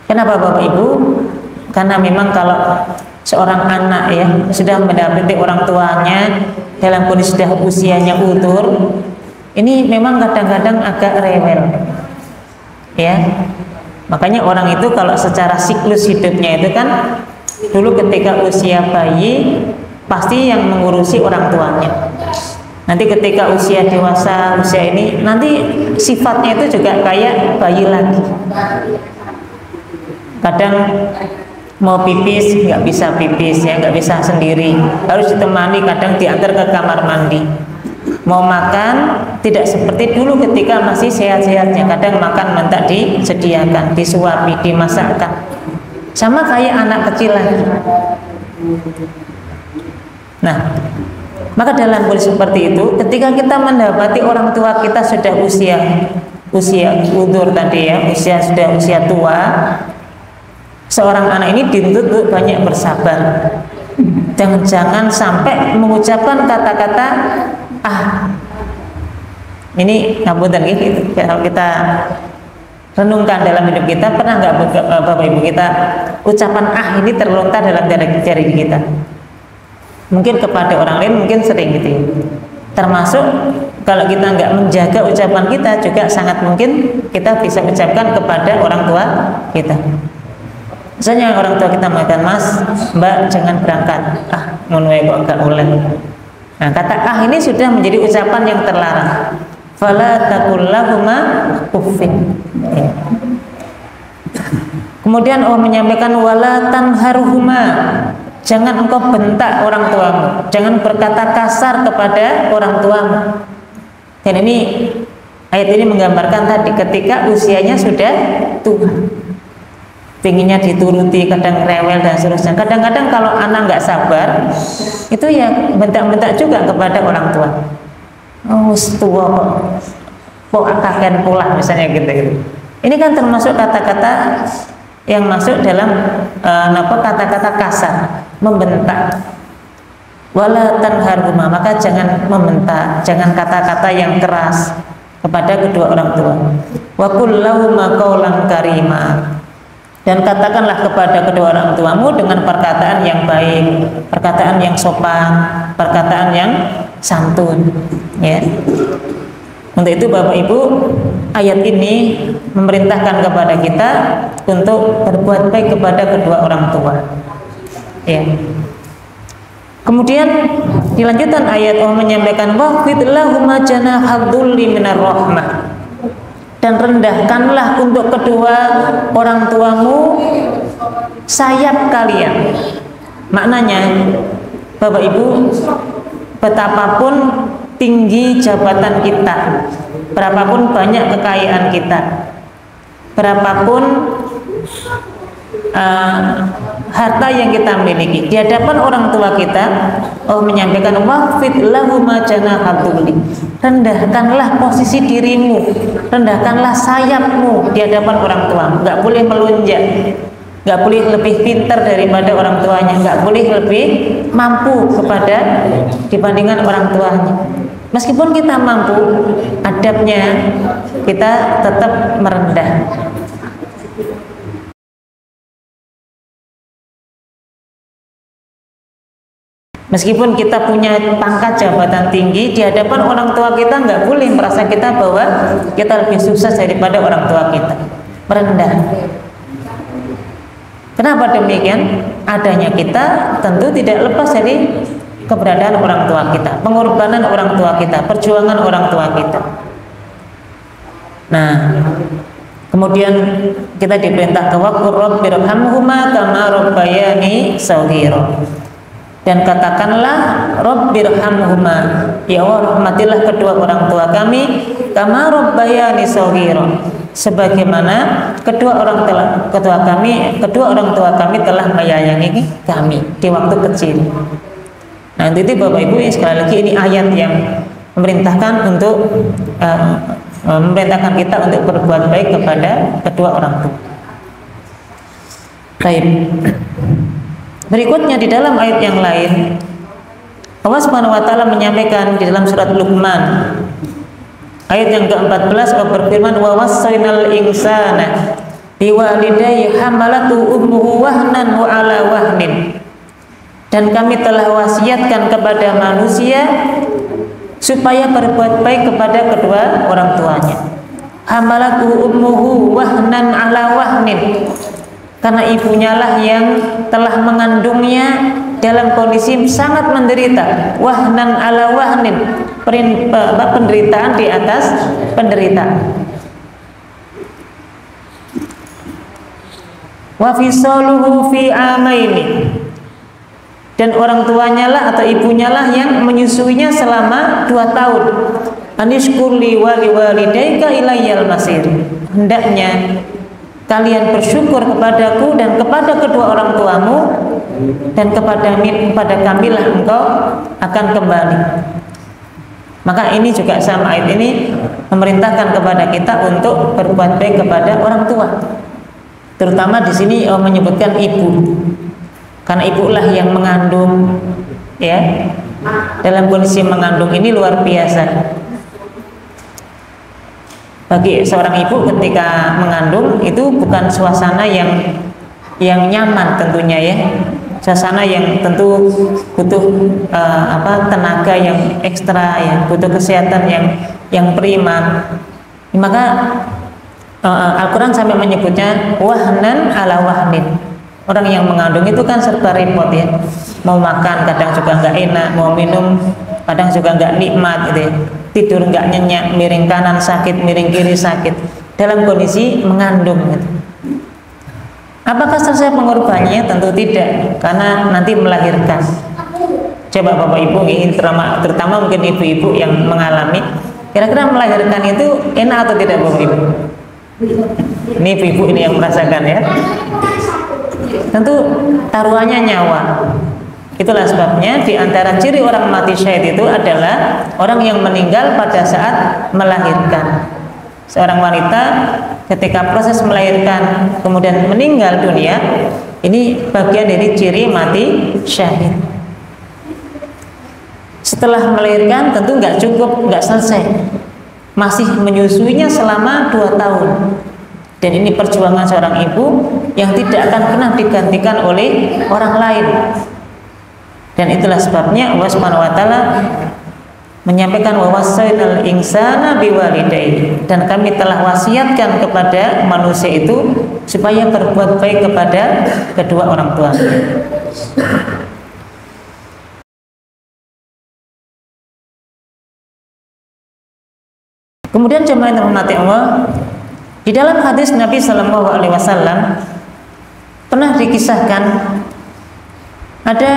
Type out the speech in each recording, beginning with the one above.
Kenapa Bapak Ibu? Karena memang kalau seorang anak ya sudah mendapati orang tuanya dalam kondisi sudah usianya utur, ini memang kadang-kadang agak rewel ya. Makanya orang itu kalau secara siklus hidupnya itu kan dulu ketika usia bayi pasti yang mengurusi orang tuanya. Nanti ketika usia dewasa, usia ini nanti sifatnya itu juga kayak bayi lagi. Kadang mau pipis nggak bisa pipis ya, nggak bisa sendiri, harus ditemani, kadang diantar ke kamar mandi. Mau makan tidak seperti dulu ketika masih sehat-sehatnya, kadang makan minta disediakan, disuapi, dimasakkan, sama kayak anak kecil lagi. Nah, maka dalam kondisi seperti itu, ketika kita mendapati orang tua kita sudah usia udur tadi ya, sudah usia tua, seorang anak ini dituntut untuk banyak bersabar. Jangan sampai mengucapkan kata-kata ini ngapunten gitu. Kalau kita renungkan dalam hidup kita, pernah nggak Bapak Ibu kita ucapan ini terlontar dalam jari kita? Mungkin kepada orang lain mungkin sering gitu ya. Termasuk kalau kita nggak menjaga ucapan kita juga sangat mungkin kita bisa ucapkan kepada orang tua kita. Misalnya orang tua kita mengatakan, Mas, Mbak jangan berangkat, menurut kok enggak oleh. Nah, kata ini sudah menjadi ucapan yang terlarang. Fala taqul lahuma uffin. Kemudian Allah menyampaikan wala tanharhuma. Jangan engkau bentak orang tuamu, jangan berkata kasar kepada orang tuamu. Dan ini ayat ini menggambarkan tadi ketika usianya sudah tua, pinginnya dituruti, kadang rewel dan seterusnya. Kadang-kadang kalau anak nggak sabar, itu ya bentak-bentak juga kepada orang tua. Tua kok kakek pula misalnya gitu. Ini kan termasuk kata-kata yang masuk dalam kata-kata kasar, membentak. Wala tanharhuma, maka jangan membentak, jangan kata-kata yang keras kepada kedua orang tua. Wa qul lahuma qaulan karima, dan katakanlah kepada kedua orang tuamu dengan perkataan yang baik, perkataan yang sopan, perkataan yang santun ya. Untuk itu Bapak Ibu, ayat ini memerintahkan kepada kita untuk berbuat baik kepada kedua orang tua ya. Kemudian dilanjutkan ayat Allah menyampaikan waqfid lahuma janahadzulli minar rahmah, dan rendahkanlah untuk kedua orang tuamu sayap kalian. Maknanya Bapak Ibu, betapapun tinggi jabatan kita, berapapun banyak kekayaan kita, berapapun harta yang kita miliki, di hadapan orang tua kita Allah menyampaikan waqfid lahuma janahadzulli, rendahkanlah posisi dirimu, rendahkanlah sayapmu di hadapan orang tua. Nggak boleh melunjak, nggak boleh lebih pintar daripada orang tuanya, nggak boleh lebih mampu kepada dibandingkan orang tuanya. Meskipun kita mampu, adabnya kita tetap merendah. Meskipun kita punya pangkat jabatan tinggi, di hadapan orang tua kita nggak boleh merasa kita bahwa kita lebih sukses daripada orang tua kita. Merendah. Kenapa demikian? Adanya kita tentu tidak lepas dari keberadaan orang tua kita, pengorbanan orang tua kita, perjuangan orang tua kita. Nah, kemudian kita diperintah waqur rabbirhamhuma kama rabbayani shaghira. Dan katakanlah rabbirhamhuma, ya Allah rahmatilah kedua orang tua kami kama rabbayani shaghira, sebagaimana kedua orang tua kami telah menyayangi kami di waktu kecil. Nah, itu Bapak Ibu, sekali lagi ini ayat yang memerintahkan untuk memerintahkan kita untuk berbuat baik kepada kedua orang tua. Baik. Berikutnya di dalam ayat yang lain Allah Subhanahu wa taala menyampaikan di dalam surat Luqman ayat yang ke-14, Allah berfirman wa wassaynal insana biwalidayhi hamalatu ummuhu wahnan wa ala wahnin. Dan kami telah wasiatkan kepada manusia supaya berbuat baik kepada kedua orang tuanya. Hamalatu ummuhu wahnan ala wahnin, karena ibunya lah yang telah mengandungnya dalam kondisi sangat menderita. Wahnan ala wahnin, penderitaan di atas penderitaan. Wa fisaluhu fi amaini, dan orang tuanya lah atau ibunya lah yang menyusuinya selama 2 tahun. Anishkurli wa liwalidayka ilayyal masir, hendaknya kalian bersyukur kepadaku dan kepada kedua orang tuamu, dan kepada kamilah engkau akan kembali. Maka ini juga sama, ayat ini memerintahkan kepada kita untuk berbuat baik kepada orang tua. Terutama di sini menyebutkan ibu, karena ibulah yang mengandung, ya. Dalam kondisi mengandung ini luar biasa. Bagi seorang ibu ketika mengandung itu bukan suasana yang nyaman tentunya, ya. Suasana yang tentu butuh tenaga yang ekstra, ya, butuh kesehatan yang prima. Maka Al-Quran sampai menyebutnya wahnan ala wahnin. Orang yang mengandung itu kan serba repot, ya. Mau makan kadang juga nggak enak, mau minum kadang juga nggak nikmat, gitu ya. Tidur nggak nyenyak, miring kanan sakit, miring kiri sakit, dalam kondisi mengandung, gitu. Apakah selesai pengorbanannya? Tentu tidak, karena nanti melahirkan. Coba Bapak Ibu, ini terutama mungkin ibu-ibu yang mengalami, kira-kira melahirkan itu enak atau tidak Bapak Ibu? Ini ibu-ibu ini yang merasakan, ya. Tentu taruhannya nyawa. Itulah sebabnya di antara ciri orang mati syahid itu adalah orang yang meninggal pada saat melahirkan. Seorang wanita ketika proses melahirkan kemudian meninggal dunia, ini bagian dari ciri mati syahid. Setelah melahirkan tentu nggak cukup, nggak selesai, masih menyusuinya selama 2 tahun. Dan ini perjuangan seorang ibu yang tidak akan pernah digantikan oleh orang lain. Dan itulah sebabnya Allah Subhanahu wa taala menyampaikan wa wassaynal insana biwalidayhi, dan kami telah wasiatkan kepada manusia itu supaya berbuat baik kepada kedua orang tua. Kemudian jemaah yang dirahmati Allah, di dalam hadis Nabi Shallallahu Alaihi Wasallam pernah dikisahkan ada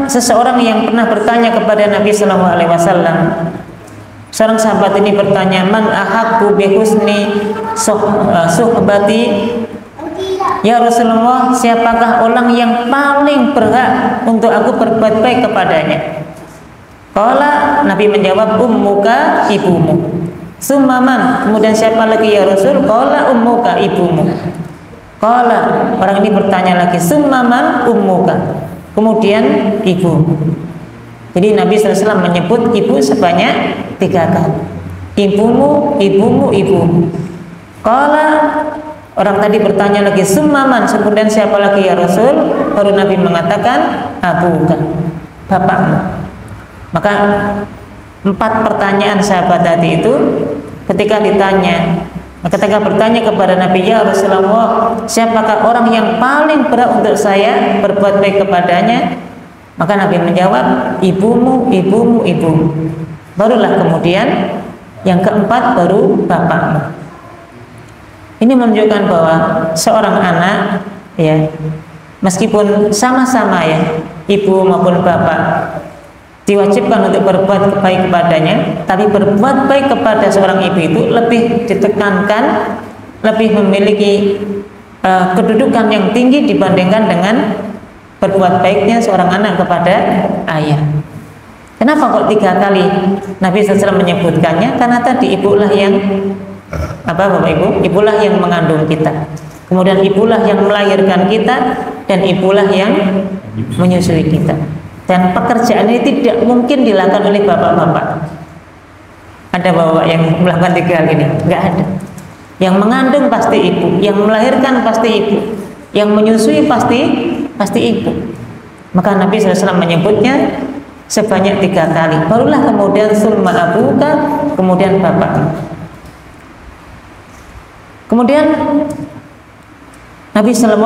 seseorang yang pernah bertanya kepada Nabi Shallallahu Alaihi Wasallam. Seorang sahabat ini bertanya, man ahaqqu bi husni suhbati, ya Rasulullah, siapakah orang yang paling berhak untuk aku berbuat baik kepadanya? Qala, Nabi menjawab, ummuka, ibumu. Summaman, kemudian siapa lagi ya Rasul? Qala ummuka, ibumu. Qala, orang ini bertanya lagi, summaman ummuka, kemudian ibu. Jadi Nabi SAW menyebut ibu sebanyak 3 kali. Ibumu, ibumu, ibumu. Qala, orang tadi bertanya lagi, summaman, kemudian siapa lagi ya Rasul? Baru Nabi mengatakan abuka, bapakmu. Maka 4 pertanyaan sahabat tadi itu ketika bertanya kepada Nabi, ya Rasulullah, siapakah orang yang paling berat untuk saya berbuat baik kepadanya? Maka Nabi menjawab, ibumu, ibumu, ibumu. Barulah kemudian yang keempat baru bapakmu. Ini menunjukkan bahwa seorang anak, ya, meskipun sama-sama, ya, ibu maupun bapak, diwajibkan untuk berbuat baik kepadanya, tapi berbuat baik kepada seorang ibu itu lebih ditekankan, lebih memiliki kedudukan yang tinggi dibandingkan dengan berbuat baiknya seorang anak kepada ayah. Kenapa kok 3 kali Nabi SAW menyebutkannya? Karena tadi ibulah yang Bapak Ibu, ibulah yang mengandung kita, kemudian ibulah yang melahirkan kita, dan ibulah yang menyusui kita. Dan pekerjaan ini tidak mungkin dilakukan oleh bapak-bapak. Ada bapak yang melakukan 3 hal ini? Enggak ada. Yang mengandung pasti ibu, yang melahirkan pasti ibu, yang menyusui pasti ibu. Maka Nabi SAW menyebutnya sebanyak 3 kali. Barulah kemudian summa abuka, kemudian bapak. Kemudian Nabi SAW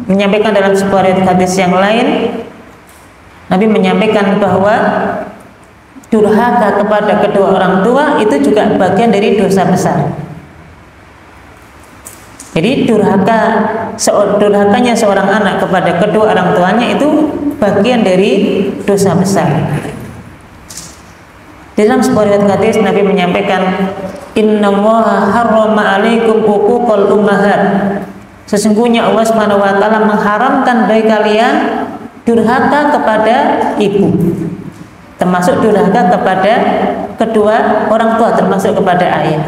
menyampaikan dalam sebuah hadis yang lain, Nabi menyampaikan bahwa durhaka kepada kedua orang tua itu juga bagian dari dosa besar. Jadi durhakanya seorang anak kepada kedua orang tuanya itu bagian dari dosa besar. Di dalam sebuah riwayat hadis Nabi menyampaikan, innallaha harrama 'alaikum uquqal ummahat. Sesungguhnya Allah Subhanahu wa taala mengharamkan bagi kalian durhaka kepada ibu. Termasuk durhaka kepada kedua orang tua, termasuk kepada ayah.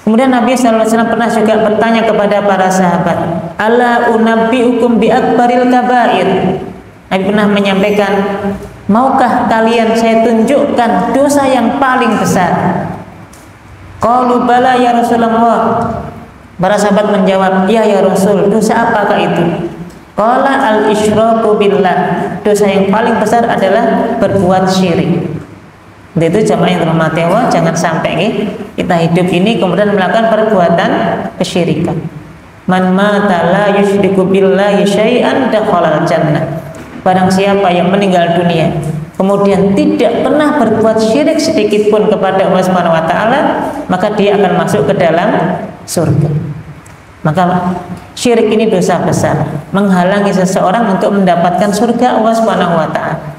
Kemudian Nabi SAW pernah juga bertanya kepada para sahabat, ala unabbiukum bi akbaril kabair. Nabi pernah menyampaikan, maukah kalian saya tunjukkan dosa yang paling besar? Qalu bala ya Rasulullah. Para sahabat menjawab, ya Rasul, dosa apakah itu? Qala al-isyraku billah. Dosa yang paling besar adalah berbuat syirik. Itu jamaah yang dirahmati Allah, jangan sampai kita hidup ini kemudian melakukan perbuatan kesyirikan. Man mata la yusyriku billahi syai'an dakhalal jannah. Barang siapa yang meninggal dunia kemudian tidak pernah berbuat syirik sedikit pun kepada Allah Subhanahu wa taala, maka dia akan masuk ke dalam surga. Maka syirik ini dosa besar, menghalangi seseorang untuk mendapatkan surga Allah Subhanahu wa taala.